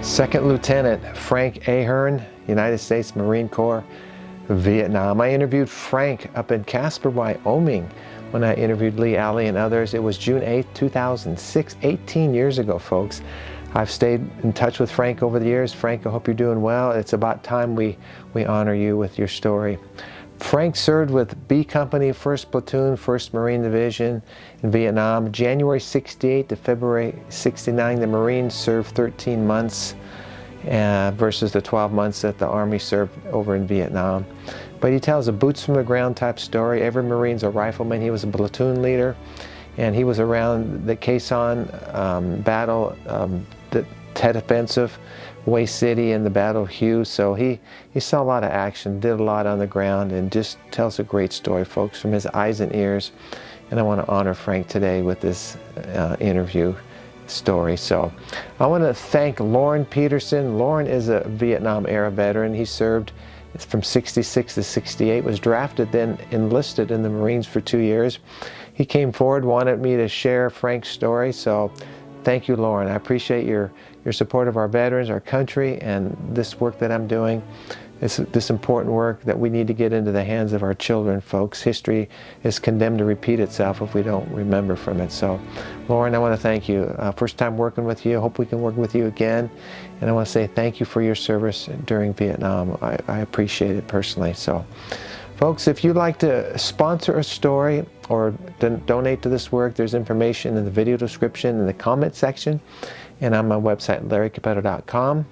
Second Lieutenant Frank Ahearn, United States Marine Corps, Vietnam. I interviewed Frank up in Casper, Wyoming when I interviewed Lee Alley and others. It was June 8th, 2006, 18 years ago, folks. I've stayed in touch with Frank over the years. Frank, I hope you're doing well. It's about time we honor you with your story. Frank served with B Company, 1st Platoon, 1st Marine Division in Vietnam. January 68 to February 69, the Marines served 13 months versus the 12 months that the Army served over in Vietnam. But he tells a boots from the ground type story. Every Marine's a rifleman. He was a platoon leader, and he was around the Quezon battle, the Tet Offensive, Way City, and the Battle of Hughes. So he saw a lot of action, did a lot on the ground, and just tells a great story, folks, from his eyes and ears. And I want to honor Frank today with this interview story. So I want to thank Lauren Peterson. Lauren is a Vietnam era veteran. He served from 66 to 68, was drafted, then enlisted in the Marines for 2 years. He came forward, wanted me to share Frank's story. So thank you, Lauren. I appreciate your support of our veterans, our country, and this work that I'm doing. It's this important work that we need to get into the hands of our children, folks. History is condemned to repeat itself if we don't remember from it. So, Lauren, I want to thank you. First time working with you. I hope we can work with you again. And I want to say thank you for your service during Vietnam. I appreciate it personally. So, folks, if you'd like to sponsor a story or donate to this work, there's information in the video description in the comment section and on my website, larrycapetto.com.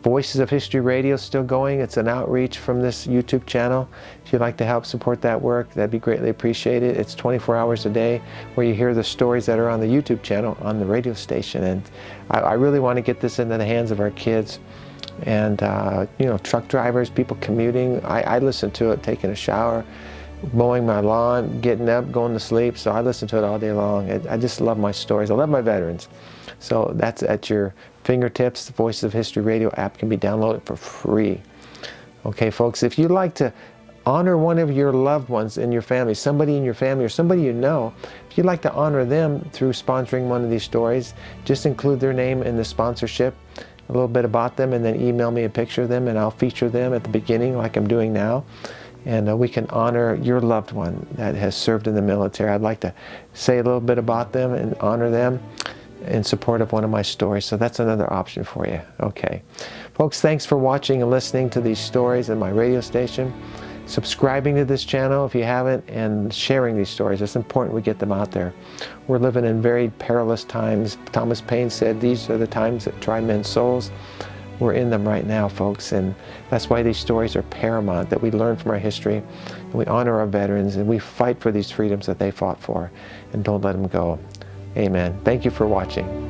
Voices of History Radio is still going. It's an outreach from this YouTube channel. If you'd like to help support that work, that'd be greatly appreciated. It's 24 hours a day where you hear the stories that are on the YouTube channel on the radio station. And I really want to get this into the hands of our kids and you know, truck drivers, people commuting. I listen to it, taking a shower, mowing my lawn, getting up, going to sleep. So I listen to it all day long. I just love my stories. I love my veterans. So that's at your fingertips. The Voices of History Radio app can be downloaded for free. Okay, folks, if you'd like to honor one of your loved ones in your family, somebody in your family or somebody you know, if you'd like to honor them through sponsoring one of these stories, just include their name in the sponsorship, a little bit about them, and then email me a picture of them, and I'll feature them at the beginning like I'm doing now. And we can honor your loved one that has served in the military. I'd like to say a little bit about them and honor them in support of one of my stories. So that's another option for you. Okay. Folks, thanks for watching and listening to these stories at my radio station. Subscribing to this channel if you haven't, and sharing these stories. It's important we get them out there. We're living in very perilous times. Thomas Paine said these are the times that try men's souls. We're in them right now, folks, and that's why these stories are paramount, that we learn from our history, and we honor our veterans, and we fight for these freedoms that they fought for, and don't let them go. Amen. Thank you for watching.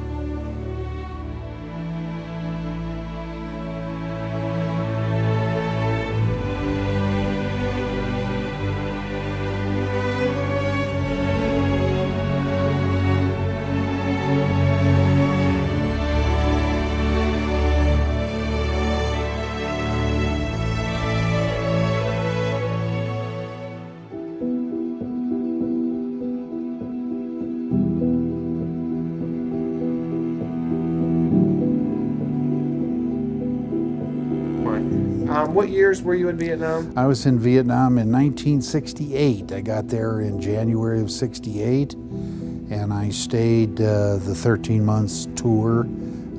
What years were you in Vietnam? I was in Vietnam in 1968. I got there in January of 68, and I stayed the 13 months tour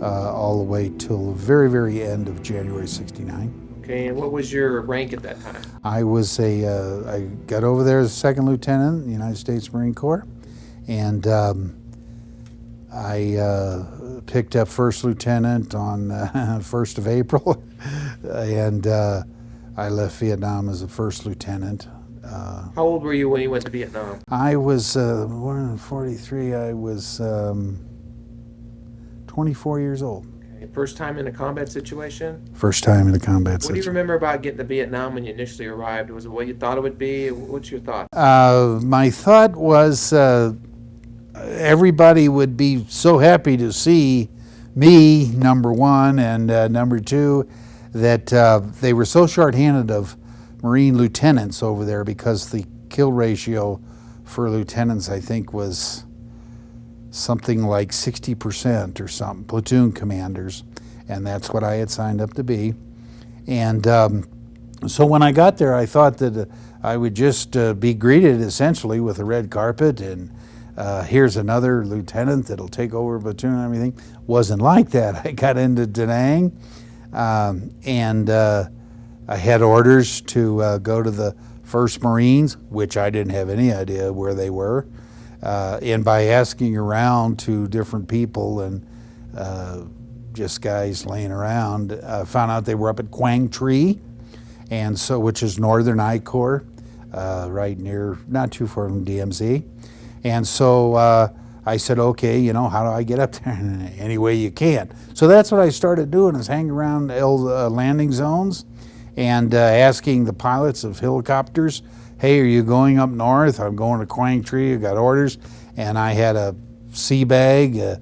all the way till the very, very end of January 69. Okay, and what was your rank at that time? I was I got over there as a second lieutenant in the United States Marine Corps, and I picked up first lieutenant on 1st of April, and I left Vietnam as a first lieutenant. How old were you when you went to Vietnam? I was born in 43. I was 24 years old. Okay. First time in a combat situation? First time in a combat situation. What do you remember about getting to Vietnam when you initially arrived? Was it what you thought it would be? What's your thought? My thought was everybody would be so happy to see me, number one, and number two, that they were so short-handed of Marine lieutenants over there, because the kill ratio for lieutenants, I think, was something like 60% or something, platoon commanders, and that's what I had signed up to be. And so when I got there, I thought that I would just be greeted essentially with a red carpet and here's another lieutenant that'll take over a platoon and everything. Wasn't like that. I got into Da Nang, and I had orders to go to the 1st Marines, which I didn't have any idea where they were. And by asking around to different people and just guys laying around, found out they were up at Quang Tri, and so, which is northern I Corps, right near, not too far from DMZ. And so I said, okay, you know, how do I get up there? Any way you can. So that's what I started doing, is hanging around landing zones and asking the pilots of helicopters, hey, are you going up north? I'm going to Quang Tri, I got orders. And I had a sea bag, a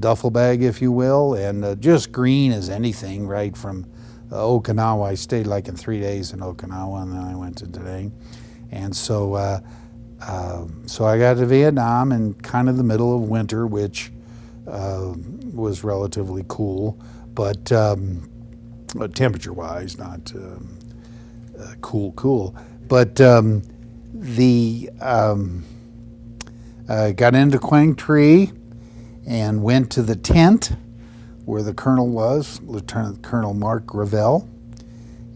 duffel bag, if you will, and just green as anything, right from Okinawa. I stayed like in 3 days in Okinawa, and then I went to Da Nang. And so I got to Vietnam in kind of the middle of winter, which was relatively cool, but temperature-wise, not cool. But got into Quang Tri and went to the tent where the colonel was, Lieutenant Colonel Mark Gravel,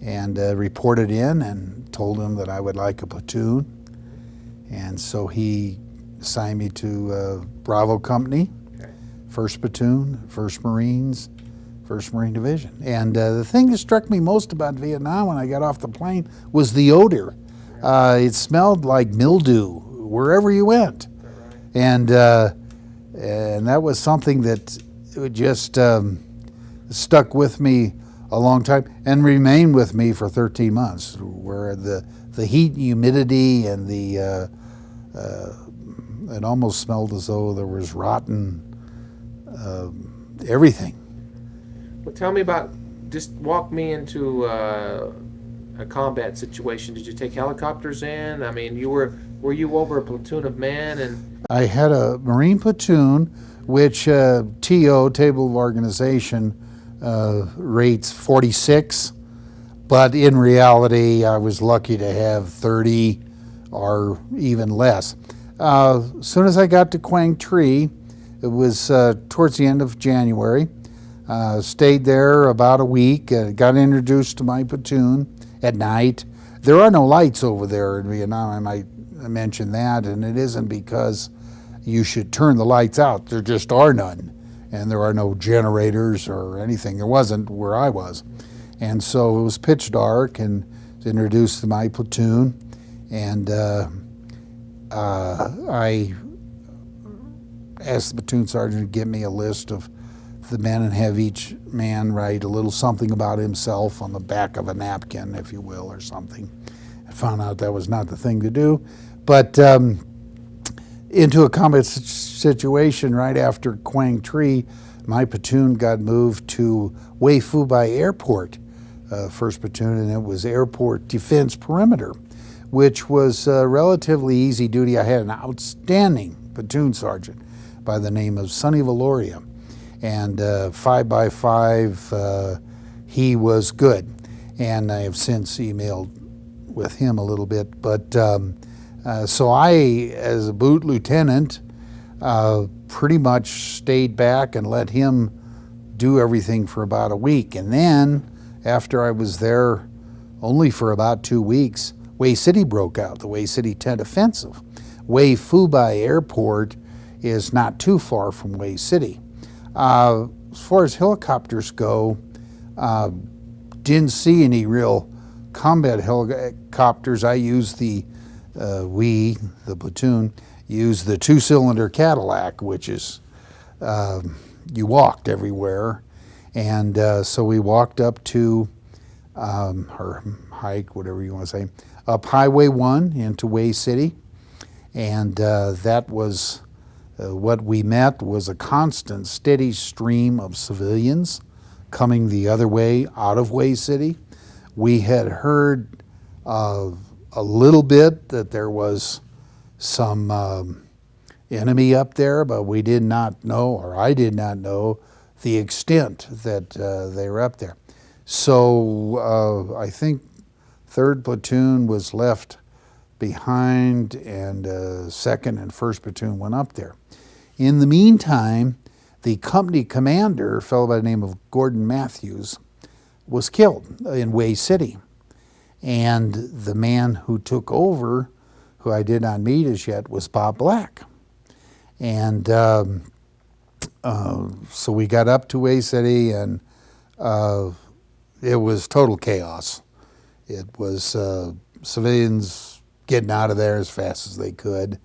and reported in and told him that I would like a platoon. And so he assigned me to Bravo Company, 1st Platoon, 1st Marines, 1st Marine Division. And the thing that struck me most about Vietnam when I got off the plane was the odor. It smelled like mildew wherever you went. And that was something that just stuck with me a long time and remained with me for 13 months, where the heat and humidity and it almost smelled as though there was rotten everything. Well, tell me about, just walk me into a combat situation. Did you take helicopters in? I mean, were you over a platoon of men? And I had a Marine platoon, which TO, Table of Organization, rates 46, but in reality I was lucky to have 30 or even less. As soon as I got to Quang Tri, it was towards the end of January, stayed there about a week, got introduced to my platoon at night. There are no lights over there in Vietnam, I might mention that, and it isn't because you should turn the lights out. There just are none, and there are no generators or anything. There wasn't where I was. And so it was pitch dark, and was introduced to my platoon, and I asked the platoon sergeant to give me a list of the men and have each man write a little something about himself on the back of a napkin, if you will, or something. I found out that was not the thing to do, but into a combat situation right after Quang Tri, my platoon got moved to Hue Phu Bai Airport, 1st Platoon, and it was Airport Defense Perimeter, which was relatively easy duty. I had an outstanding platoon sergeant by the name of Sonny Valoria, and 5x5, he was good, and I have since emailed with him a little bit, but so I, as a boot lieutenant, pretty much stayed back and let him do everything for about a week. And then, after I was there only for about 2 weeks, Hue City broke out, the Hue City tent offensive. Hue Phu Bai Airport is not too far from Hue City. As far as helicopters go, didn't see any real combat helicopters. I used the the platoon, used the 2-cylinder Cadillac, which is, you walked everywhere. And so we walked up to, or hike, whatever you want to say, up Highway 1 into Hue City. And that was, what we met was a constant, steady stream of civilians coming the other way out of Hue City. We had heard a little bit that there was some enemy up there, but we did not know, or I did not know, the extent that they were up there. So I think 3rd Platoon was left behind, and 2nd and 1st Platoon went up there. In the meantime, the company commander, a fellow by the name of Gordon Matthews, was killed in Way City. And the man who took over, who I did not meet as yet, was Bob Black. And so we got up to Way City, and it was total chaos. It was civilians getting out of there as fast as they could.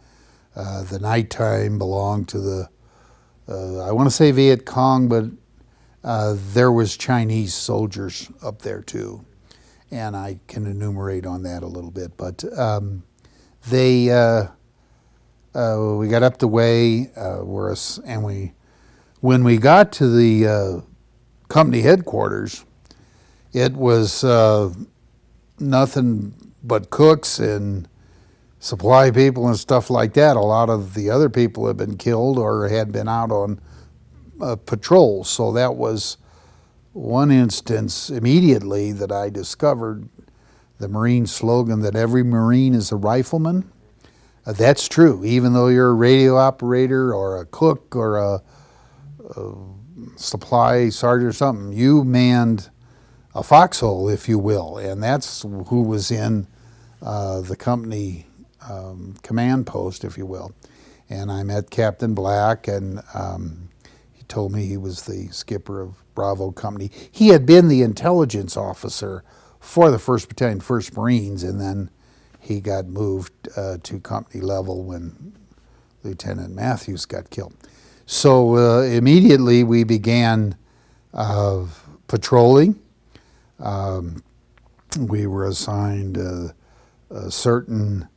The nighttime belonged to the, I want to say Viet Cong, but there was Chinese soldiers up there too. And I can enumerate on that a little bit. But we got up the way, when we got to the company headquarters, it was nothing but cooks and supply people and stuff like that. A lot of the other people had been killed or had been out on patrol. So that was one instance immediately that I discovered the Marine slogan that every Marine is a rifleman. That's true. Even though you're a radio operator or a cook or a supply sergeant or something, you manned a foxhole, if you will, and that's who was in the company command post, if you will. And I met Captain Black, and he told me he was the skipper of Bravo Company. He had been the intelligence officer for the 1st Battalion, 1st Marines, and then he got moved to company level when Lieutenant Matthews got killed. So immediately we began patrolling. We were assigned certain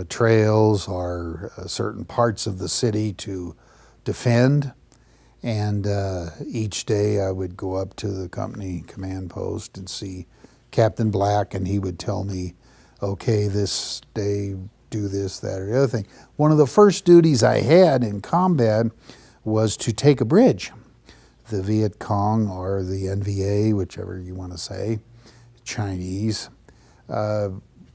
trails or certain parts of the city to defend, and each day I would go up to the company command post and see Captain Black, and he would tell me, okay, this day do this, that, or the other thing. One of the first duties I had in combat was to take a bridge. The Viet Cong, or the NVA, whichever you want to say, Chinese,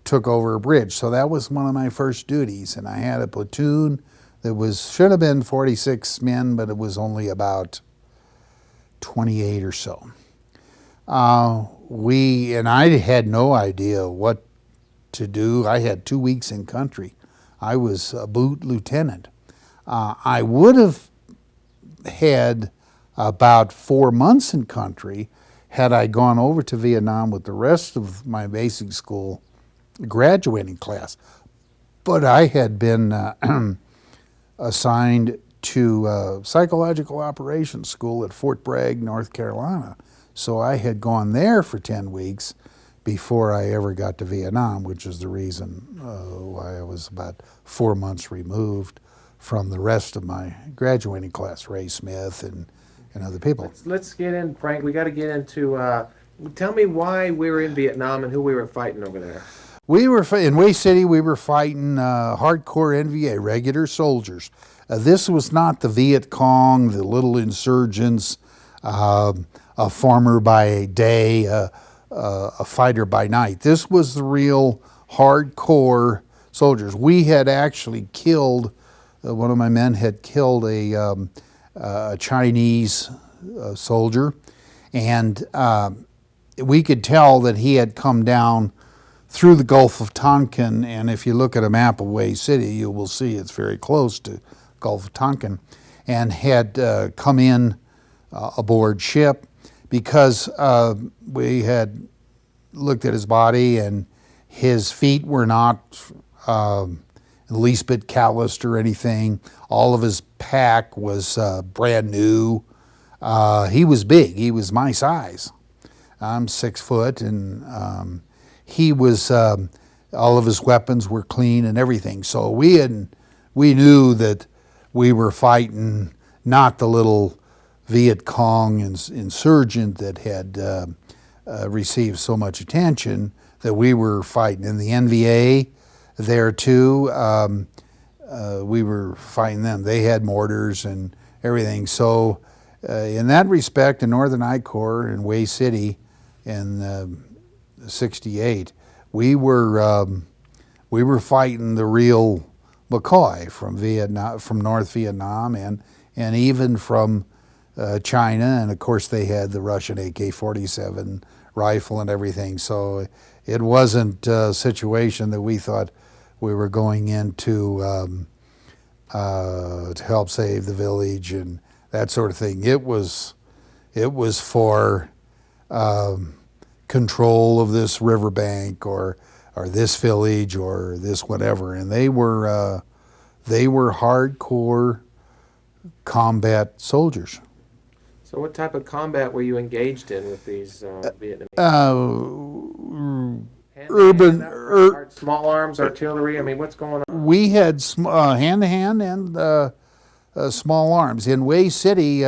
took over a bridge. So that was one of my first duties, and I had a platoon that should have been 46 men, but it was only about 28 or so. And I had no idea what to do. I had 2 weeks in country. I was a boot lieutenant. I would have had about 4 months in country had I gone over to Vietnam with the rest of my basic school graduating class. But I had been assigned to psychological operations school at Fort Bragg, North Carolina. So I had gone there for 10 weeks before I ever got to Vietnam, which is the reason why I was about 4 months removed from the rest of my graduating class, Ray Smith and other people. Let's get in, Frank. We got to get into, tell me why we were in Vietnam and who we were fighting over there. We were in Way City. We were fighting hardcore NVA, regular soldiers. This was not the Viet Cong, the little insurgents, a farmer by day, a fighter by night. This was the real hardcore soldiers. We had actually killed, one of my men had killed a Chinese soldier, and we could tell that he had come down through the Gulf of Tonkin, and if you look at a map of Way City, you will see it's very close to Gulf of Tonkin, and had come in aboard ship because we had looked at his body, and his feet were not the least bit calloused or anything. All of his pack was brand new. He was big. He was my size. I'm 6 foot, and he was, all of his weapons were clean and everything. So we knew that we were fighting not the little Viet Cong insurgent that had received so much attention, that we were fighting in the NVA there too. We were fighting them. They had mortars and everything. So in that respect, the Northern I Corps in Way City in '68, we were fighting the real McCoy from Vietnam, from North Vietnam, and even from China, and of course they had the Russian AK-47 rifle and everything. So it wasn't a situation that we thought we were going into to help save the village and that sort of thing. It was for control of this riverbank or this village or this whatever, and they were hardcore combat soldiers. So what type of combat were you engaged in with these Vietnamese? Urban, Small arms, artillery. I mean, what's going on? we had hand-to-hand and small arms. In Way City,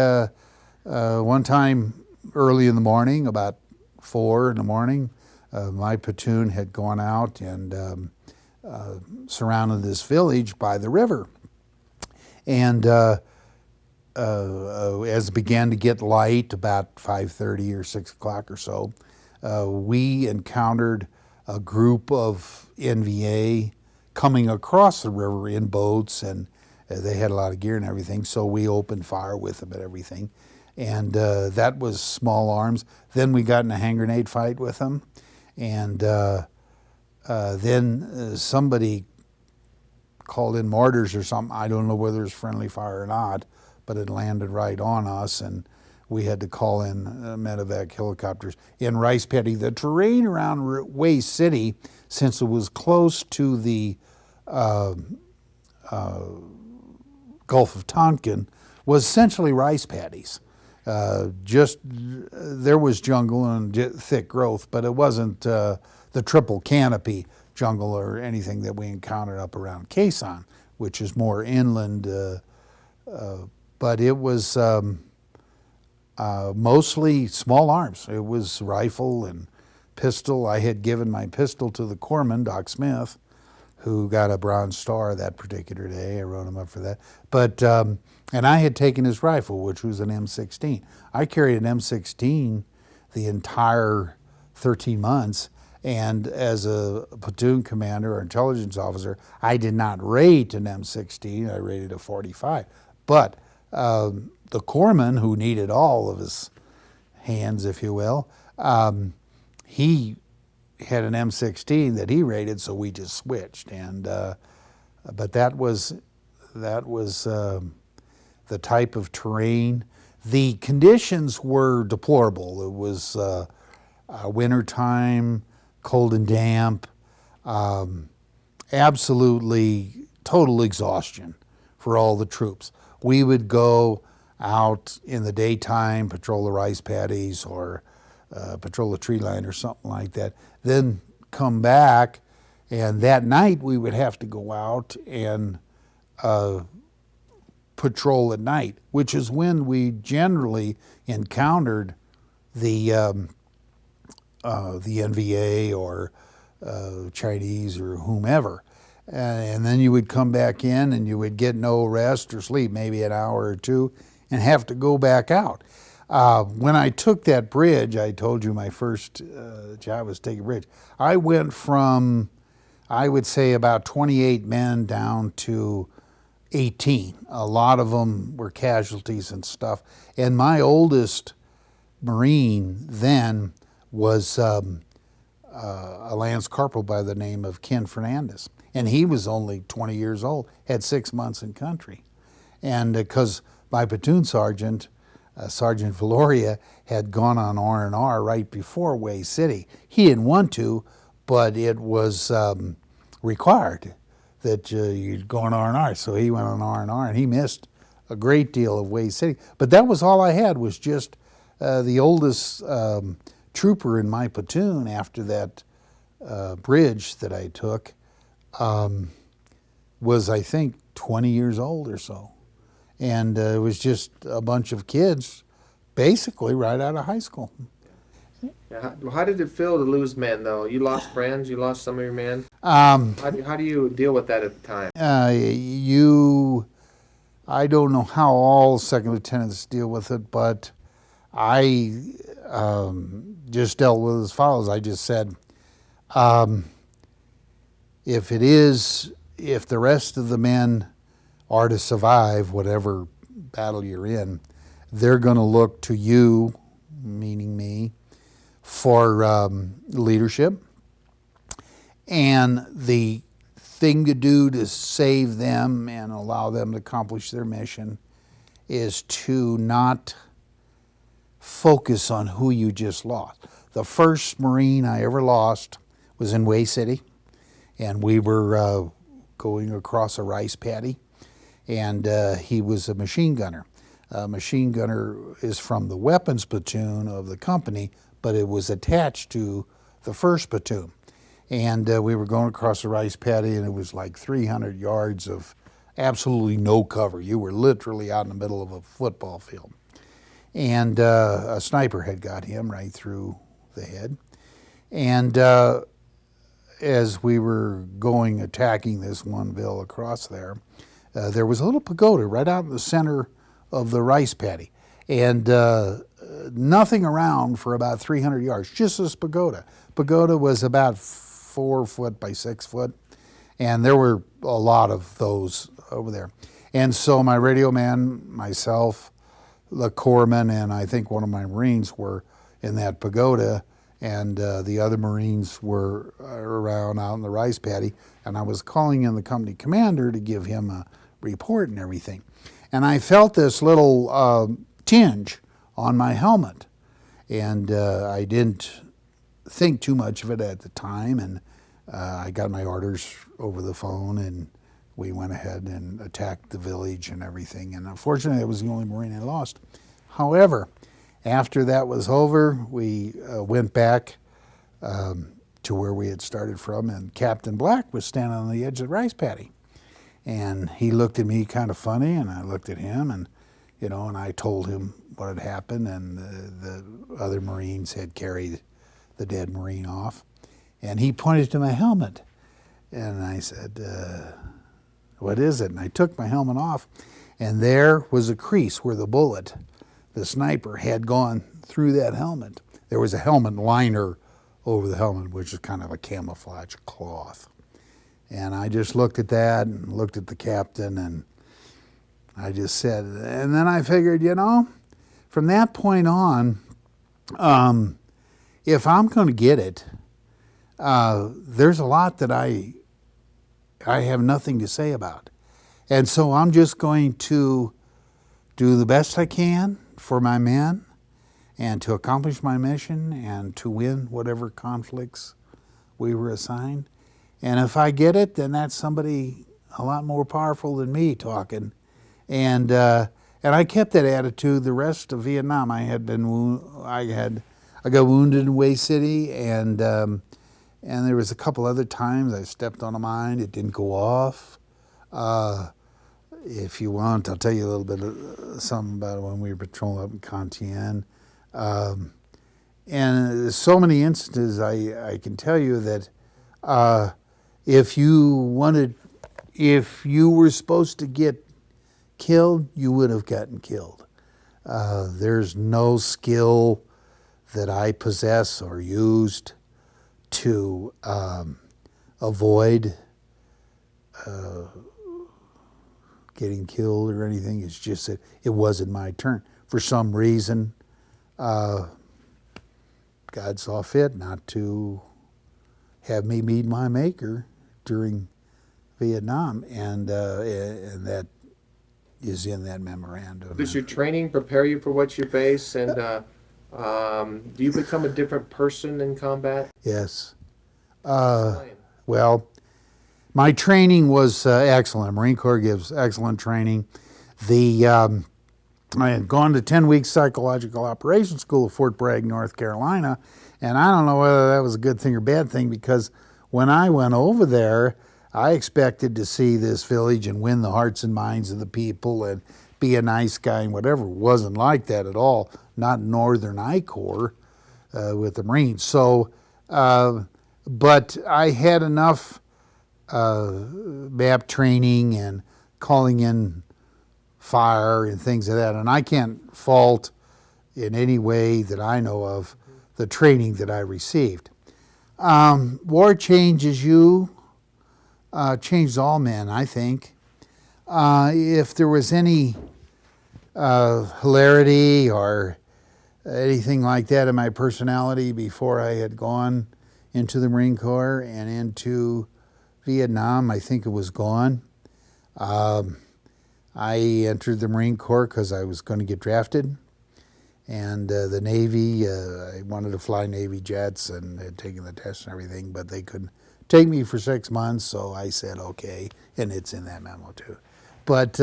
one time early in the morning, about 4 in the morning, my platoon had gone out and surrounded this village by the river. And as it began to get light, about 5:30 or 6 o'clock or so, we encountered a group of NVA coming across the river in boats, and they had a lot of gear and everything, so we opened fire with them and everything. And that was small arms. Then we got in a hand grenade fight with them, and then somebody called in mortars or something. I don't know whether it was friendly fire or not, but it landed right on us, and we had to call in medevac helicopters. In Rice Paddy, the terrain around Way City, since it was close to the Gulf of Tonkin, was essentially rice paddies. There was jungle and thick growth, but it wasn't the triple canopy jungle or anything that we encountered up around Quezon, which is more inland. But it was mostly small arms. It was rifle and pistol. I had given my pistol to the corpsman, Doc Smith, who got a Bronze Star that particular day. I wrote him up for that. But and I had taken his rifle, which was an M16. I carried an M16 the entire 13 months, and as a platoon commander or intelligence officer, I did not rate an M16. I rated a 45. But the corpsman, who needed all of his hands, if you will, he had an M16 that he rated, so we just switched. And but that was the type of terrain. The conditions were deplorable. It was wintertime, cold and damp, absolutely total exhaustion for all the troops. We would go out in the daytime, patrol the rice paddies or patrol the tree line or something like that, then come back, and that night we would have to go out and patrol at night, which is when we generally encountered the NVA or Chinese or whomever. And then you would come back in and you would get no rest or sleep, maybe an hour or two, and have to go back out. When I took that bridge, I told you my first job was take a bridge. I went from, I would say, about 28 men down to 18. A lot of them were casualties and stuff. And my oldest Marine then was a Lance Corporal by the name of Ken Fernandez. And he was only 20 years old, had 6 months in country. And because my platoon sergeant, Sergeant Valoria, had gone on R&R right before Way City. He didn't want to, but it was required that you'd go on R&R. So he went on R&R, and he missed a great deal of Way City. But that was all I had, was just the oldest trooper in my platoon after that bridge that I took was, I think, 20 years old or so. And it was just a bunch of kids basically right out of high school. Yeah, how did it feel to lose men, though? You lost friends, you lost some of your men. How do you deal with that at the time? I don't know how all second lieutenants deal with it, but I just dealt with it as follows. I just said, if the rest of the men are to survive whatever battle you're in, they're going to look to you, meaning me, for leadership. And the thing to do to save them and allow them to accomplish their mission is to not focus on who you just lost. The first Marine I ever lost was in Way City, and we were going across a rice paddy, and he was a machine gunner. A machine gunner is from the weapons platoon of the company, but it was attached to the first platoon. And we were going across the rice paddy, and it was like 300 yards of absolutely no cover. You were literally out in the middle of a football field. And a sniper had got him right through the head. And as we were attacking this one bill across there, there was a little pagoda right out in the center of the rice paddy. And nothing around for about 300 yards, just this pagoda. Pagoda was about 4 foot by 6 foot, and there were a lot of those over there. And so my radio man, myself, the corpsman, and I think one of my Marines were in that pagoda, and the other Marines were around out in the rice paddy, and I was calling in the company commander to give him a report and everything. And I felt this little tinge on my helmet, and I didn't think too much of it at the time, and I got my orders over the phone, and we went ahead and attacked the village and everything, and unfortunately, I was the only Marine I lost. However, after that was over, we went back to where we had started from, and Captain Black was standing on the edge of the rice paddy, and he looked at me kind of funny, and I looked at him, and and I told him what had happened, and the other Marines had carried the dead Marine off, and he pointed to my helmet, and I said, what is it? And I took my helmet off, and there was a crease where the sniper had gone through that helmet. There was a helmet liner over the helmet, which is kind of a camouflage cloth. And I just looked at that and looked at the captain, and I just said, and then I figured, from that point on, if I'm going to get it, there's a lot that I have nothing to say about. And so I'm just going to do the best I can for my men and to accomplish my mission and to win whatever conflicts we were assigned. And if I get it, then that's somebody a lot more powerful than me talking. And I kept that attitude the rest of Vietnam. I got wounded in Way City, and there was a couple other times I stepped on a mine. It didn't go off. If you want, I'll tell you a little bit of something about when we were patrolling up in Cantien. And there's so many instances I can tell you that if you were supposed to get killed, you would have gotten killed. There's no skill that I possess or used to avoid getting killed or anything. It's just that it wasn't my turn. For some reason, God saw fit not to have me meet my maker during Vietnam, and that is in that memorandum. Does your training prepare you for what you face, and do you become a different person in combat? Yes. Well, my training was excellent. Marine Corps gives excellent training. I had gone to 10 weeks psychological operations school at Fort Bragg, North Carolina, and I don't know whether that was a good thing or bad thing, because when I went over there, I expected to see this village and win the hearts and minds of the people and be a nice guy and whatever. It wasn't like that at all, not Northern I Corps with the Marines. So, but I had enough MAP training and calling in fire and things of that. And I can't fault in any way that I know of the training that I received. War changes you, changes all men, I think. If there was any hilarity or anything like that in my personality before I had gone into the Marine Corps and into Vietnam, I think it was gone. I entered the Marine Corps because I was going to get drafted. And the Navy, I wanted to fly Navy jets and had taken the test and everything, but they couldn't take me for 6 months, so I said okay, and it's in that memo too. But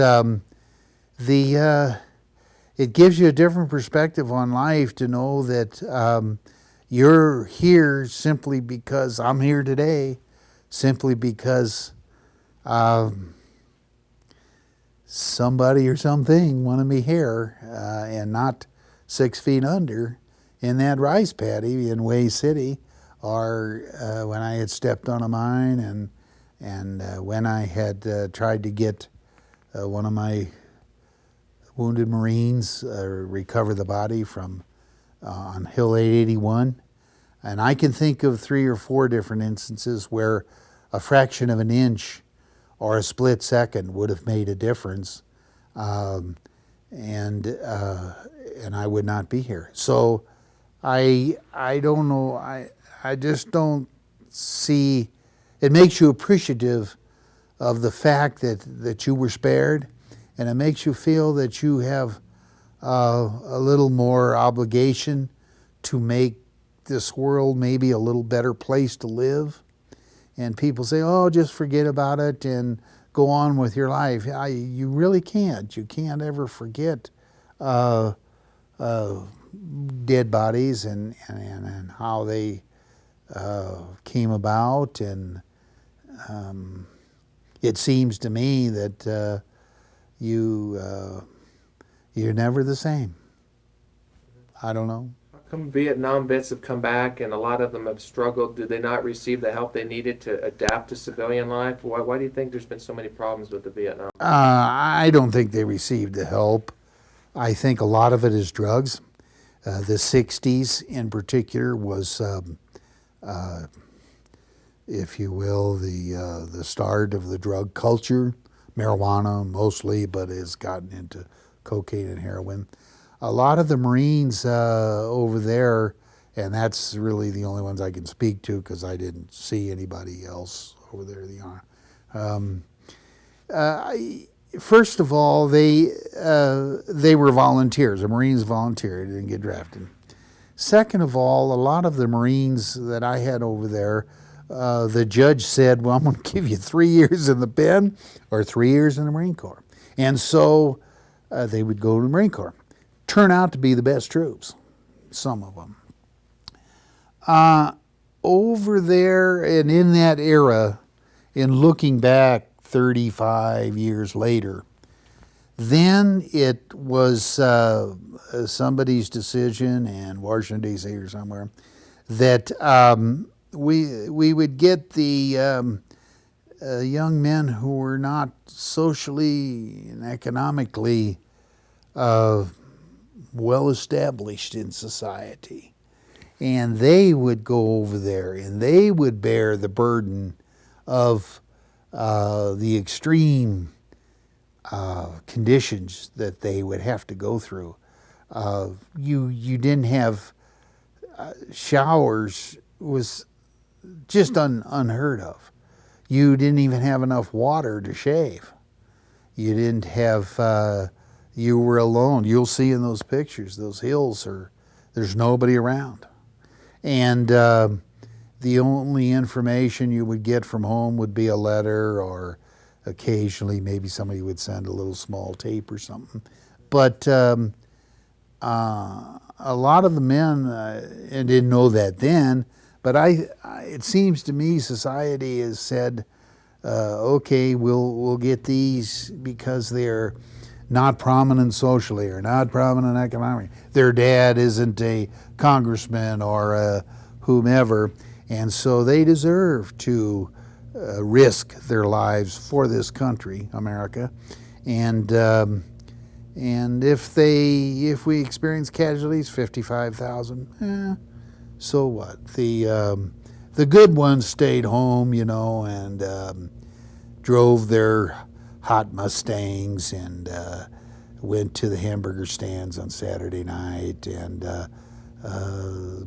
it gives you a different perspective on life to know that you're here simply because I'm here today, simply because somebody or something wanted me here and not 6 feet under in that rice paddy in Way City, or when I had stepped on a mine and when I had tried to get one of my wounded Marines recover the body from on Hill 881. And I can think of 3 or 4 different instances where a fraction of an inch or a split second would have made a difference, and I would not be here. So I don't know. I just don't see. It makes you appreciative of the fact that you were spared, and it makes you feel that you have a little more obligation to make this world maybe a little better place to live. And people say, oh, just forget about it and go on with your life. You really can't. You can't ever forget dead bodies and how they came about. And it seems to me that you're never the same. I don't know. How come Vietnam vets have come back and a lot of them have struggled? Did they not receive the help they needed to adapt to civilian life? Why do you think there's been so many problems with the Vietnam? I don't think they received the help. I think a lot of it is drugs. The 60s in particular was, if you will, the start of the drug culture. Marijuana mostly, but has gotten into cocaine and heroin. A lot of the Marines over there, and that's really the only ones I can speak to because I didn't see anybody else over there. First of all, they were volunteers. The Marines volunteered, didn't get drafted. Second of all, a lot of the Marines that I had over there, the judge said, well, I'm going to give you 3 years in the pen or 3 years in the Marine Corps. And so they would go to the Marine Corps. Turn out to be the best troops, some of them. Over there and in that era, in looking back 35 years later, then it was somebody's decision in Washington, D.C. or somewhere, that we would get the young men who were not socially and economically well established in society. And they would go over there and they would bear the burden of the extreme conditions that they would have to go through. You didn't have showers, was just unheard of. You didn't even have enough water to shave. You didn't have, you were alone. You'll see in those pictures, those hills there's nobody around. And the only information you would get from home would be a letter, or occasionally maybe somebody would send a little small tape or something. But a lot of the men, and didn't know that then, but it seems to me society has said, okay, we'll get these because they're not prominent socially or not prominent economically. Their dad isn't a congressman or whomever, and so they deserve to risk their lives for this country, America. And And if we experience casualties, 55,000, so what? The good ones stayed home, and drove their hot Mustangs and went to the hamburger stands on Saturday night and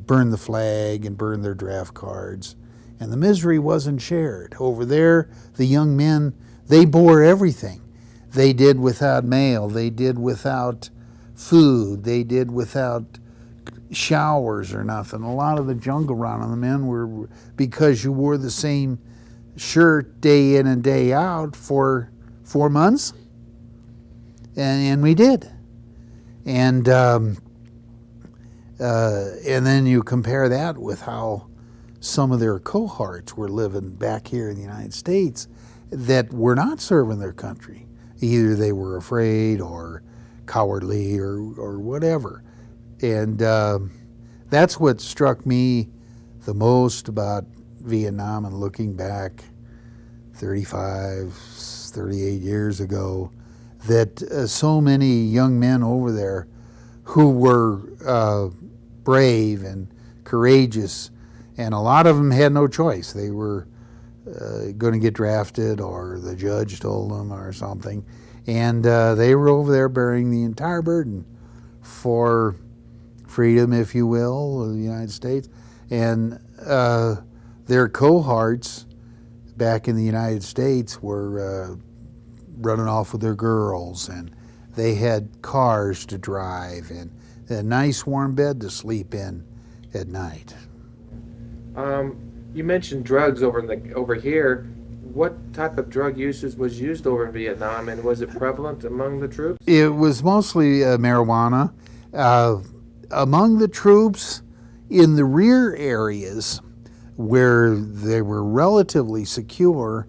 burned the flag and burned their draft cards. And the misery wasn't shared. Over there, the young men, they bore everything. They did without mail. They did without food. They did without showers or nothing. A lot of the jungle run on the men were because you wore the same shirt day in and day out for 4 months, and we did. And then you compare that with how some of their cohorts were living back here in the United States that were not serving their country. Either they were afraid or cowardly or whatever. And that's what struck me the most about Vietnam and looking back 35, 38 years ago, that so many young men over there who were brave and courageous, and a lot of them had no choice. They were going to get drafted, or the judge told them or something, and they were over there bearing the entire burden for freedom, if you will, of the United States. And their cohorts back in the United States were running off with their girls, and they had cars to drive and a nice warm bed to sleep in at night. You mentioned drugs over here. What type of drug usage was used over in Vietnam, and was it prevalent among the troops? It was mostly marijuana. Among the troops in the rear areas where they were relatively secure,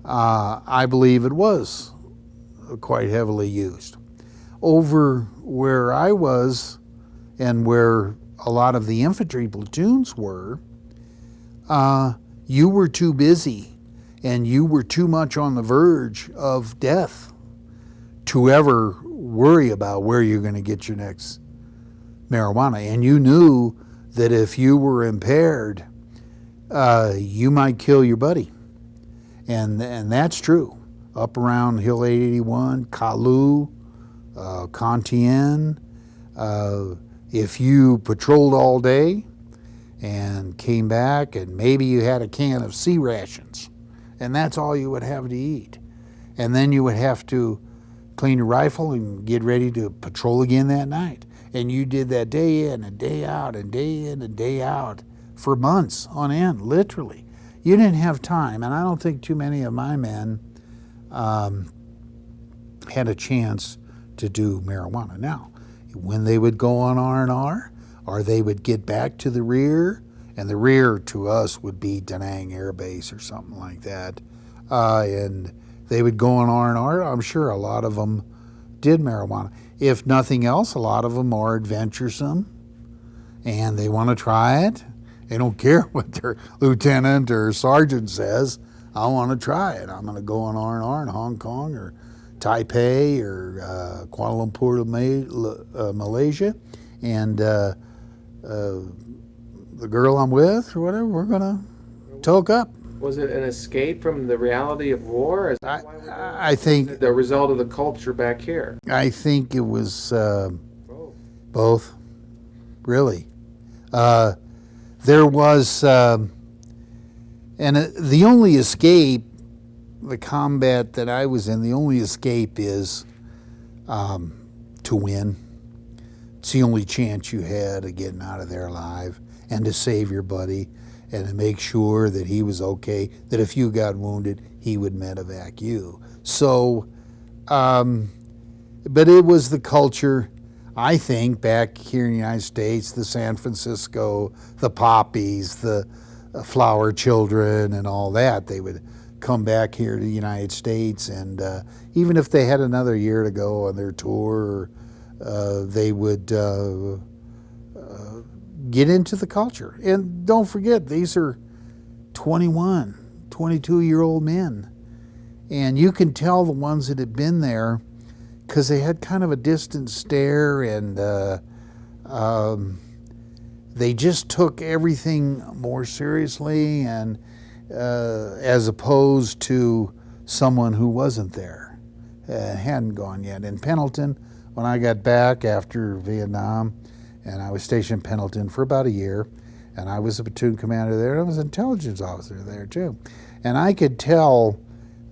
I believe it was quite heavily used. Over where I was and where a lot of the infantry platoons were, you were too busy and you were too much on the verge of death to ever worry about where you're going to get your next marijuana. And you knew that if you were impaired, you might kill your buddy. And that's true. Up around Hill 881, Kalu, Cantien, if you patrolled all day and came back and maybe you had a can of sea rations, and that's all you would have to eat. And then you would have to clean your rifle and get ready to patrol again that night. And you did that day in and day out and day in and day out for months on end, literally. You didn't have time, and I don't think too many of my men had a chance to do marijuana. Now, when they would go on R&R, or they would get back to the rear, and the rear to us would be Da Nang Air Base or something like that, and they would go on R&R, I'm sure a lot of them did marijuana. If nothing else, a lot of them are adventuresome, and they want to try it. They don't care what their lieutenant or sergeant says. I want to try it. I'm going to go on R&R in Hong Kong or Taipei or Kuala Lumpur, Malaysia, and the girl I'm with or whatever, we're going to toke up. Was it an escape from the reality of war? I think the result of the culture back here. I think it was both, really. There was, and the only escape, the combat that I was in, the only escape is to win. It's the only chance you had of getting out of there alive and to save your buddy and to make sure that he was okay, that if you got wounded, he would medevac you. So, but it was the culture, I think, back here in the United States, the San Francisco, the poppies, the flower children and all that. They would come back here to the United States, and even if they had another year to go on their tour, they would get into the culture. And don't forget, these are 21, 22-year-old men. And you can tell the ones that had been there because they had kind of a distant stare, and they just took everything more seriously, and as opposed to someone who wasn't there, hadn't gone yet. In Pendleton, when I got back after Vietnam, and I was stationed in Pendleton for about a year, and I was a platoon commander there, and I was an intelligence officer there too. And I could tell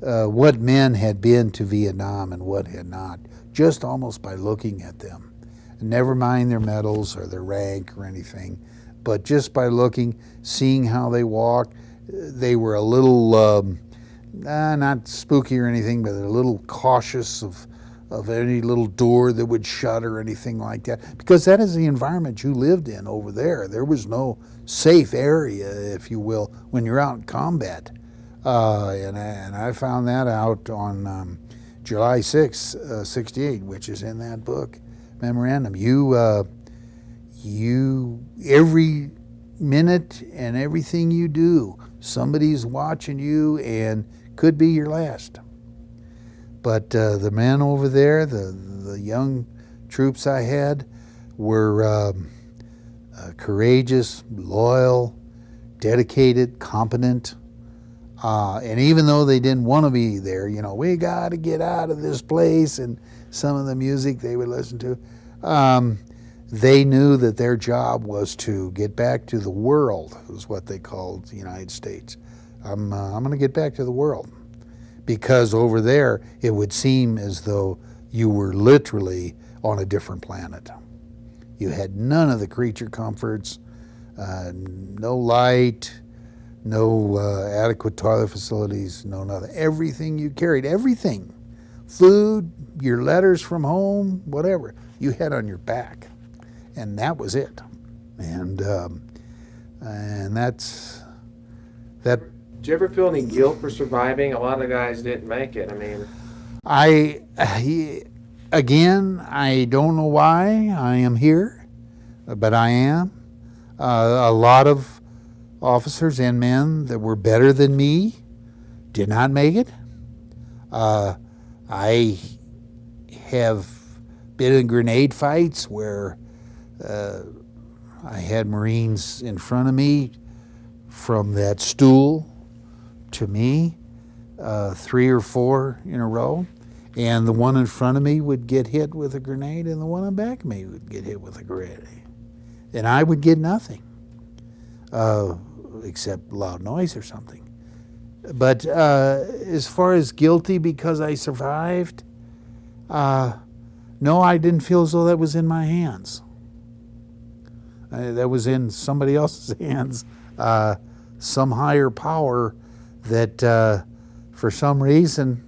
what men had been to Vietnam and what had not, just almost by looking at them. Never mind their medals or their rank or anything, but just by looking, seeing how they walked, they were a little, not spooky or anything, but a little cautious of any little door that would shut or anything like that, because that is the environment you lived in over there. There was no safe area, if you will, when you're out in combat. And I found that out on July 6, 68, which is in that book, memorandum. You every minute and everything you do, somebody's watching you and could be your last. But the men over there, the young troops I had, were courageous, loyal, dedicated, competent. And even though they didn't want to be there, you know, we got to get out of this place, and some of the music they would listen to, they knew that their job was to get back to the world, is what they called the United States. I'm going to get back to the world. Because over there, it would seem as though you were literally on a different planet. You had none of the creature comforts, no light, no adequate toilet facilities, no nothing. Everything you carried, everything, food, your letters from home, whatever, you had on your back. And that was it. And that's that. Did you ever feel any guilt for surviving? A lot of guys didn't make it. I mean, again, I don't know why I am here, but I am. A lot of officers and men that were better than me did not make it. I have been in grenade fights where I had Marines in front of me from that stool to me, 3 or 4 in a row, and the one in front of me would get hit with a grenade, and the one in back of me would get hit with a grenade, and I would get nothing, except loud noise or something. But as far as guilty because I survived, no, I didn't feel as though that was in my hands. That was in somebody else's hands, some higher power that for some reason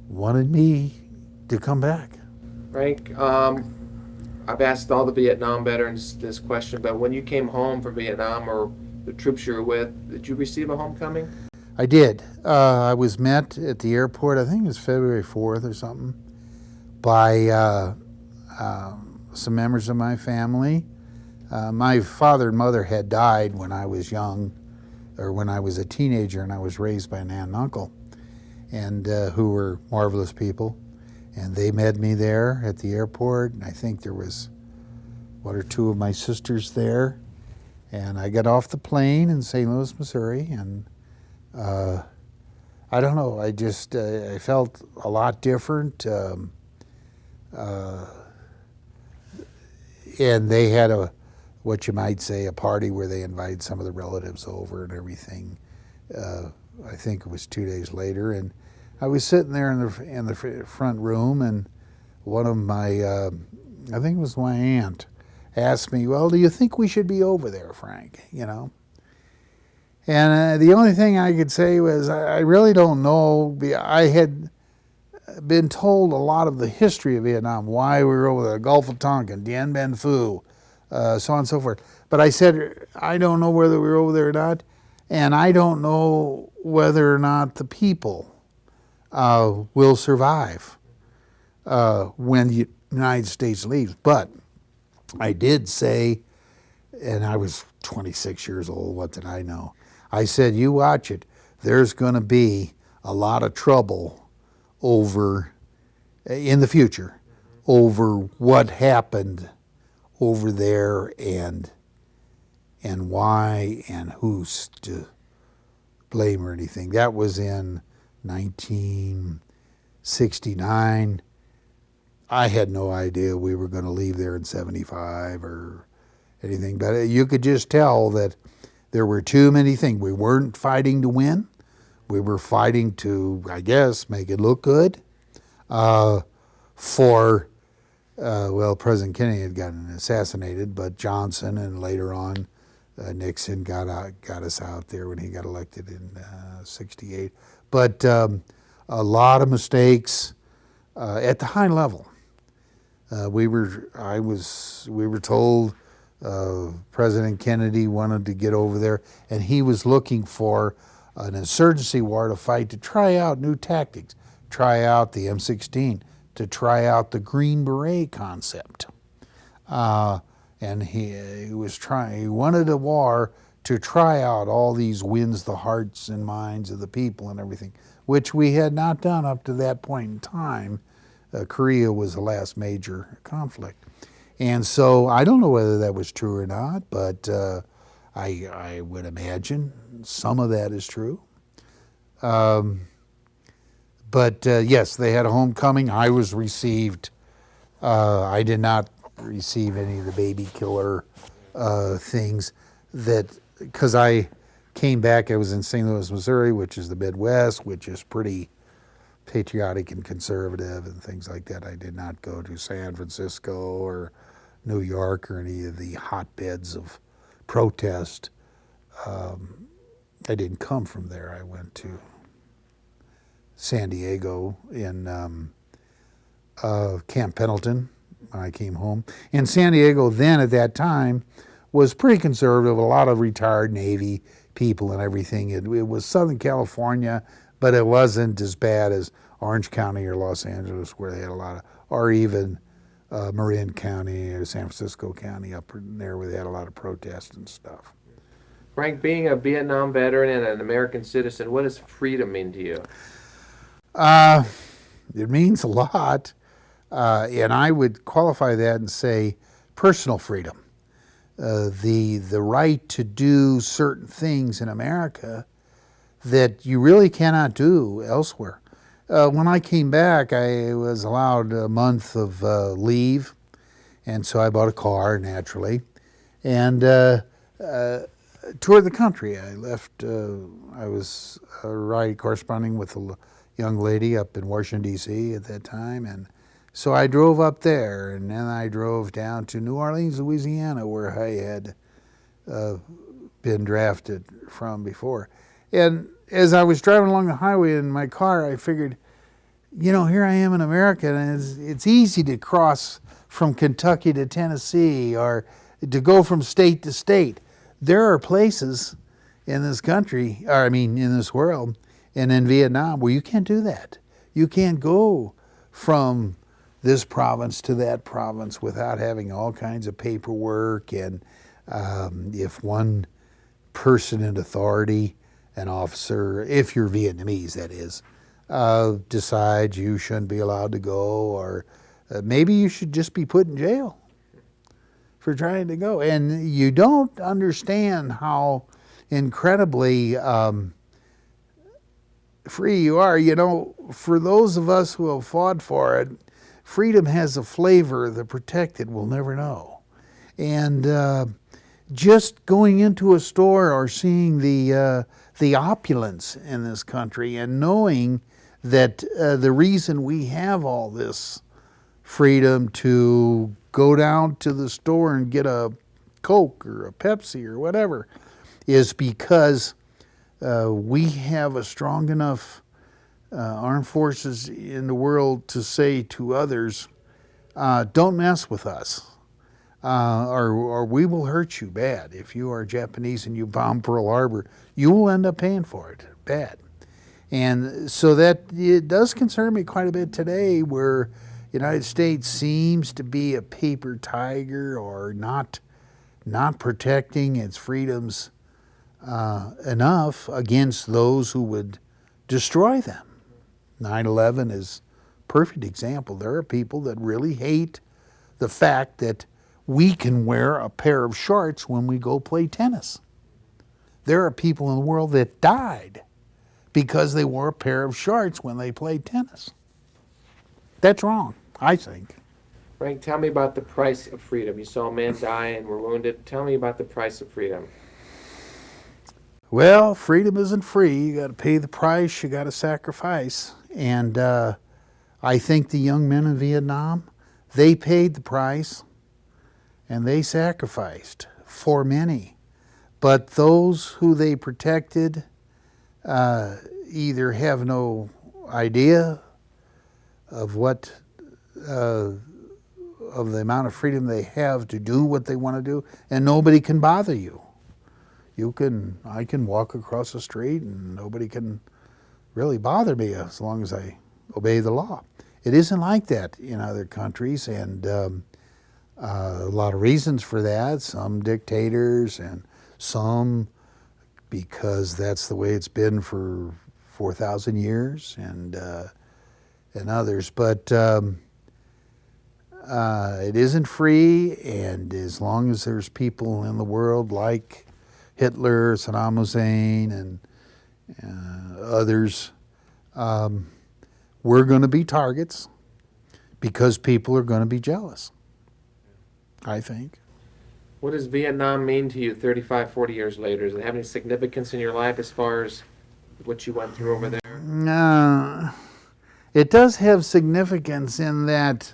wanted me to come back. Frank, I've asked all the Vietnam veterans this question, but when you came home from Vietnam, or the troops you were with, did you receive a homecoming? I did. I was met at the airport, I think it was February 4th or something, by some members of my family. My father and mother had died when I was young, or when I was a teenager, and I was raised by an aunt and uncle, and who were marvelous people. And they met me there at the airport, and I think there was 1 or 2 of my sisters there. And I got off the plane in St. Louis, Missouri, and I don't know, I just I felt a lot different. And they had what you might say, a party where they invited some of the relatives over and everything. I think it was 2 days later, and I was sitting there in the front room, and one of my, I think it was my aunt, asked me, "Well, do you think we should be over there, Frank?" You know. And the only thing I could say was, I really don't know. I had been told a lot of the history of Vietnam, why we were over the Gulf of Tonkin, Dien Bien Phu, so on and so forth. But I said, I don't know whether we were over there or not, and I don't know whether or not the people will survive when the United States leaves. But I did say, and I was 26 years old, what did I know? I said, you watch it. There's going to be a lot of trouble over in the future over what happened over there and why and who's to blame or anything. That was in 1969. I had no idea we were going to leave there in 75 or anything, but you could just tell that there were too many things. We weren't fighting to win. We were fighting to, I guess, make it look good. President Kennedy had gotten assassinated, but Johnson and later on Nixon got us out there when he got elected in '68. But a lot of mistakes at the high level. We were told President Kennedy wanted to get over there, and he was looking for an insurgency war to fight, to try out new tactics, try out the M16, to try out the Green Beret concept. And he wanted a war to try out all these wins the hearts and minds of the people and everything, which we had not done up to that point in time. Korea was the last major conflict. And so I don't know whether that was true or not, but I would imagine some of that is true. Yes, they had a homecoming. I was received. I did not receive any of the baby killer things because I came back. I was in St. Louis, Missouri, which is the Midwest, which is pretty patriotic and conservative and things like that. I did not go to San Francisco or New York or any of the hotbeds of protest. I didn't come from there. I went to San Diego in Camp Pendleton when I came home. And San Diego then at that time was pretty conservative, a lot of retired Navy people and everything. It was Southern California, but it wasn't as bad as Orange County or Los Angeles, where they had a lot of, or even Marin County or San Francisco County up there where they had a lot of protests and stuff. Frank, being a Vietnam veteran and an American citizen, what does freedom mean to you? It means a lot, and I would qualify that and say personal freedom. The right to do certain things in America that you really cannot do elsewhere. When I came back, I was allowed a month of leave, and so I bought a car, naturally, and toured the country. I left, I was corresponding with a young lady up in Washington, D.C. at that time, and so I drove up there, and then I drove down to New Orleans, Louisiana, where I had been drafted from before. And as I was driving along the highway in my car, I figured, here I am in America, and it's easy to cross from Kentucky to Tennessee or to go from state to state. There are places in this country, in this world, and in Vietnam where you can't do that. You can't go from this province to that province without having all kinds of paperwork, and if one person in authority, an officer, if you're Vietnamese, that is, decides you shouldn't be allowed to go, or maybe you should just be put in jail for trying to go. And you don't understand how incredibly free you are. For those of us who have fought for it, freedom has a flavor the protected will never know. And just going into a store or seeing the opulence in this country and knowing that the reason we have all this freedom to go down to the store and get a Coke or a Pepsi or whatever is because we have a strong enough armed forces in the world to say to others, don't mess with us, or we will hurt you bad. If you are Japanese and you bomb Pearl Harbor, you will end up paying for it bad. And so that it does concern me quite a bit today, where the United States seems to be a paper tiger, or not protecting its freedoms enough against those who would destroy them. 9/11 is perfect example. There are people that really hate the fact that we can wear a pair of shorts when we go play tennis. There are people in the world that died because they wore a pair of shorts when they played tennis. That's wrong, I think. Frank, tell me about the price of freedom. You saw a man die and were wounded. Tell me about the price of freedom. Well, freedom isn't free. You got to pay the price. You got to sacrifice. And I think the young men in Vietnam, they paid the price and they sacrificed for many. But those who they protected either have no idea of what of the amount of freedom they have to do what they want to do, and nobody can bother you. I can walk across the street and nobody can really bother me as long as I obey the law. It isn't like that in other countries, and a lot of reasons for that. Some dictators and some because that's the way it's been for 4,000 years, and others. But it isn't free, and as long as there's people in the world like Hitler, Saddam Hussein, and others, we're going to be targets because people are going to be jealous, I think. What does Vietnam mean to you 35, 40 years later? Does it have any significance in your life as far as what you went through over there? It does have significance in that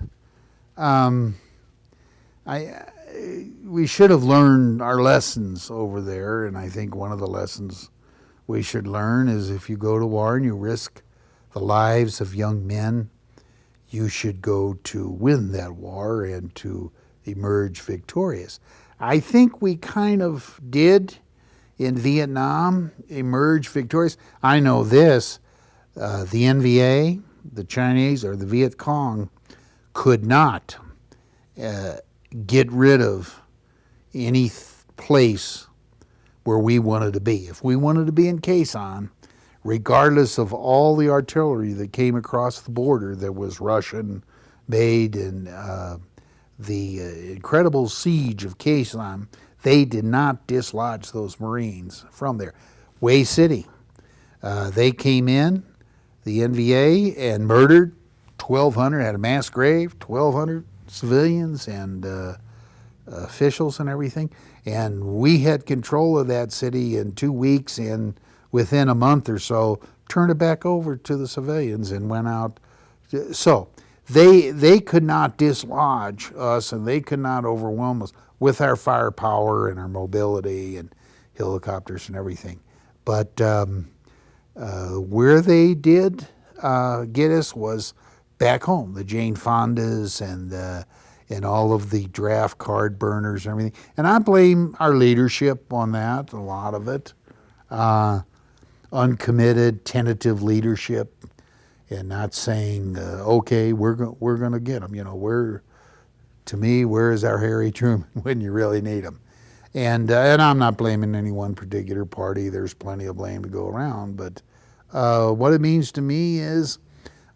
we should have learned our lessons over there, and I think one of the lessons we should learn is if you go to war and you risk the lives of young men, you should go to win that war and to emerge victorious. I think we kind of did in Vietnam emerge victorious. I know this, the NVA, the Chinese, or the Viet Cong could not get rid of any place where we wanted to be. If we wanted to be in Khe Sanh, regardless of all the artillery that came across the border that was Russian made, and the incredible siege of Khe Sanh, they did not dislodge those Marines from there. Way City, they came in, the NVA, and murdered 1,200, had a mass grave, 1,200 civilians and officials and everything. And we had control of that city in 2 weeks, and within a month or so, turned it back over to the civilians and went out. So they could not dislodge us, and they could not overwhelm us with our firepower and our mobility and helicopters and everything. But where they did get us was back home, the Jane Fondas and all of the draft card burners and everything. And I blame our leadership on that, a lot of it. Uncommitted, tentative leadership, and not saying, okay, we're going to get them. You know, to me, where is our Harry Truman when you really need him? And I'm not blaming any one particular party. There's plenty of blame to go around. But what it means to me is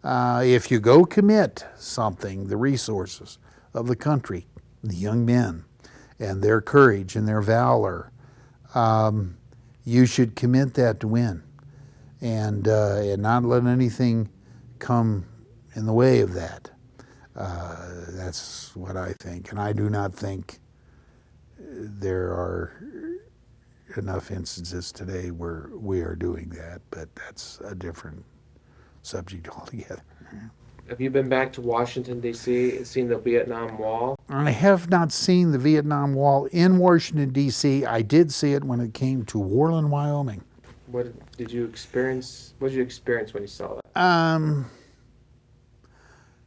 if you go commit something, the resources of the country, the young men, and their courage and their valor, you should commit that to win, and not let anything come in the way of that. That's what I think, and I do not think there are enough instances today where we are doing that, but that's a different subject altogether. Have you been back to Washington, D.C., and seen the Vietnam Wall? I have not seen the Vietnam Wall in Washington, D.C. I did see it when it came to Worland, Wyoming. What did you experience when you saw that?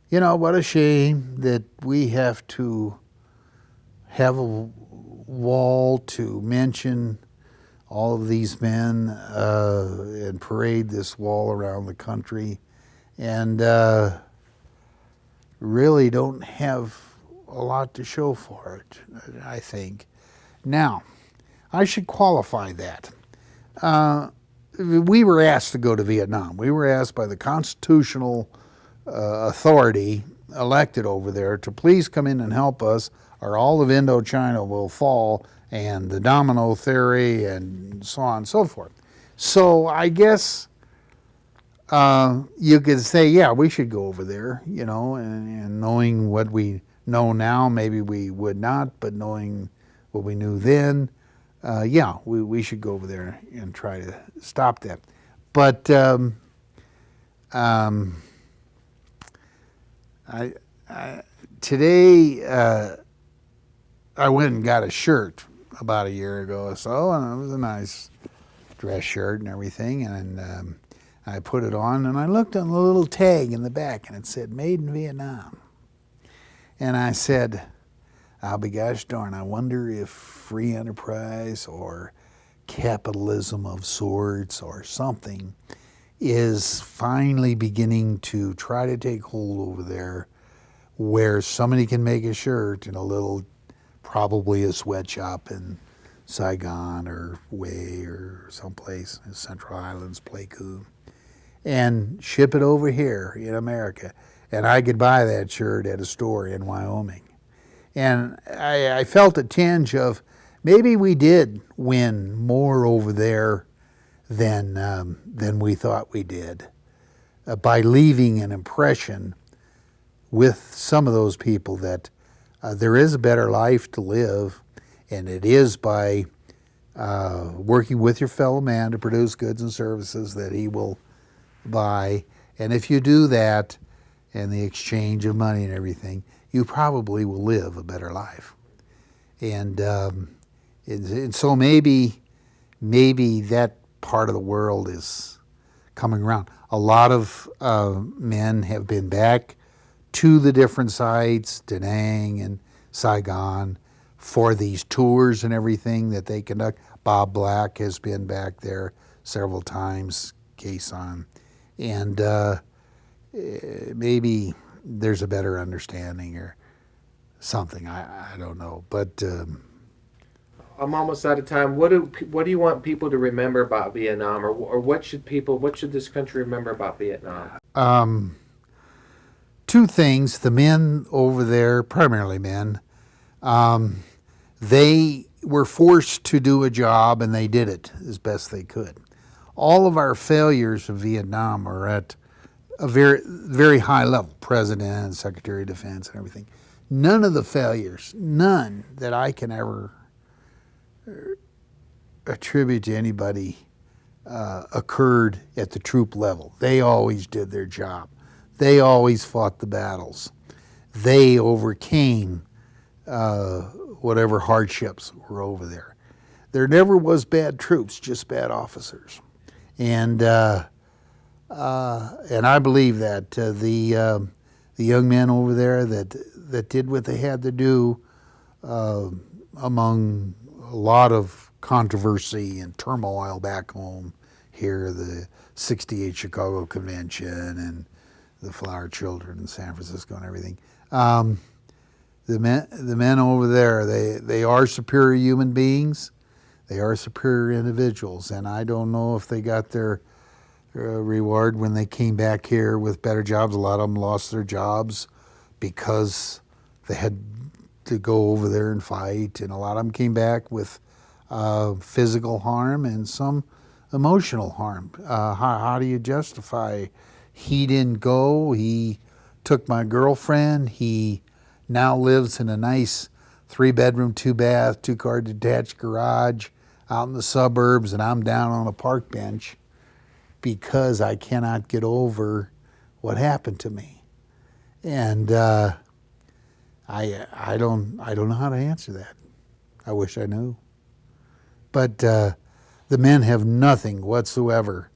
You know, what a shame that we have to have a wall to mention all of these men and parade this wall around the country, and really don't have a lot to show for it, I think. Now, I should qualify that. We were asked to go to Vietnam. We were asked by the constitutional authority elected over there to please come in and help us, or all of Indochina will fall, and the domino theory, and so on and so forth. So I guess you could say, yeah, we should go over there, and knowing what we know now, maybe we would not, but knowing what we knew then, yeah, we should go over there and try to stop that. But today I went and got a shirt about a year ago or so, and it was a nice dress shirt and everything, and I put it on, and I looked on the little tag in the back, and it said, "Made in Vietnam." And I said, I'll be gosh darn, I wonder if free enterprise or capitalism of sorts or something is finally beginning to try to take hold over there, where somebody can make a shirt in a little, probably a sweatshop in Saigon or Hue or someplace in Central Islands, Pleiku, and ship it over here in America. And I could buy that shirt at a store in Wyoming. And I felt a tinge of maybe we did win more over there than we thought we did by leaving an impression with some of those people that there is a better life to live, and it is by working with your fellow man to produce goods and services that he will buy. And if you do that, and the exchange of money and everything, you probably will live a better life. And so maybe that part of the world is coming around. A lot of men have been back to the different sites, Da Nang and Saigon, for these tours and everything that they conduct. Bob Black has been back there several times, Quezon, and maybe there's a better understanding or something. I don't know, but I'm almost out of time. What do you want people to remember about Vietnam, or what should this country remember about Vietnam? Two things. The men over there, primarily men, they were forced to do a job, and they did it as best they could. All of our failures of Vietnam are at a very, very high level, President, Secretary of Defense, and everything. None of the failures, none that I can ever attribute to anybody occurred at the troop level. They always did their job. They always fought the battles. They overcame whatever hardships were over there. There never was bad troops, just bad officers. And I believe that the young men over there that did what they had to do among a lot of controversy and turmoil back home here, the '68 Chicago Convention and the Flower Children in San Francisco and everything. The men over there, they are superior human beings. They are superior individuals, and I don't know if they got their reward when they came back here with better jobs. A lot of them lost their jobs because they had to go over there and fight, and a lot of them came back with physical harm and some emotional harm. How do you justify? He didn't go. He took my girlfriend. He now lives in a nice 3-bedroom, 2-bath, 2-car detached garage out in the suburbs, and I'm down on a park bench because I cannot get over what happened to me. And I don't know how to answer that. I wish I knew. But the men have nothing whatsoever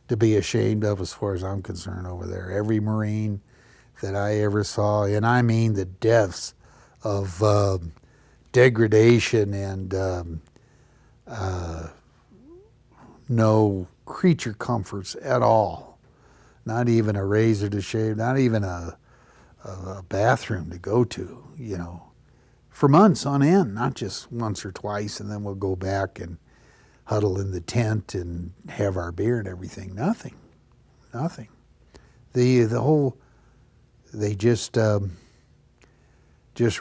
to be ashamed of as far as I'm concerned over there. Every Marine that I ever saw, and I mean the deaths of degradation and no creature comforts at all. Not even a razor to shave, not even a bathroom to go to, for months on end, not just once or twice, and then we'll go back and huddle in the tent and have our beer and everything. Nothing. The whole they just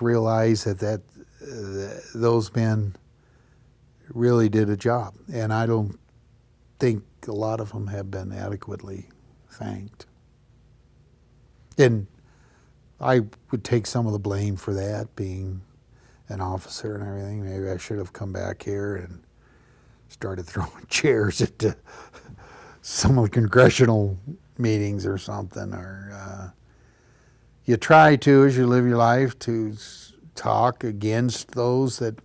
realized that those men really did a job, and I don't think a lot of them have been adequately thanked. And I would take some of the blame for that, being an officer and everything. Maybe I should have come back here and started throwing chairs at some of the congressional meetings or something. Or you try to, as you live your life, to talk against those that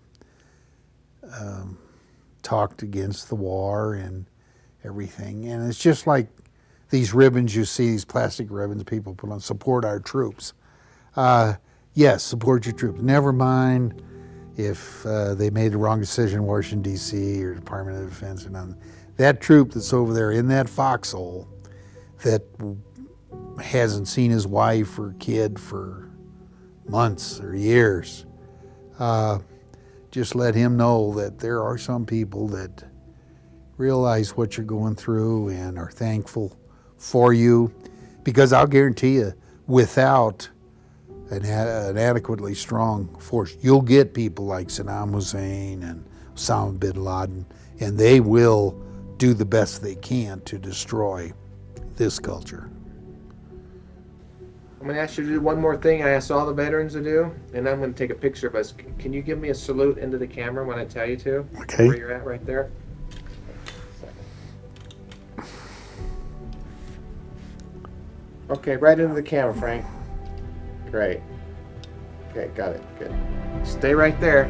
talked against the war and everything. And it's just like these ribbons you see, these plastic ribbons people put on, support our troops. Yes, support your troops. Never mind if they made the wrong decision in Washington, D.C. or Department of Defense or nothing. That troop that's over there in that foxhole that hasn't seen his wife or kid for months or years, just let him know that there are some people that realize what you're going through and are thankful for you. Because I'll guarantee you, without an adequately strong force, you'll get people like Saddam Hussein and Osama bin Laden, and they will do the best they can to destroy this culture. I'm going to ask you to do one more thing I asked all the veterans to do, and I'm going to take a picture of us. Can you give me a salute into the camera when I tell you to? Okay. Where you're at right there. Okay, right into the camera, Frank. Great. Okay, got it. Good. Stay right there.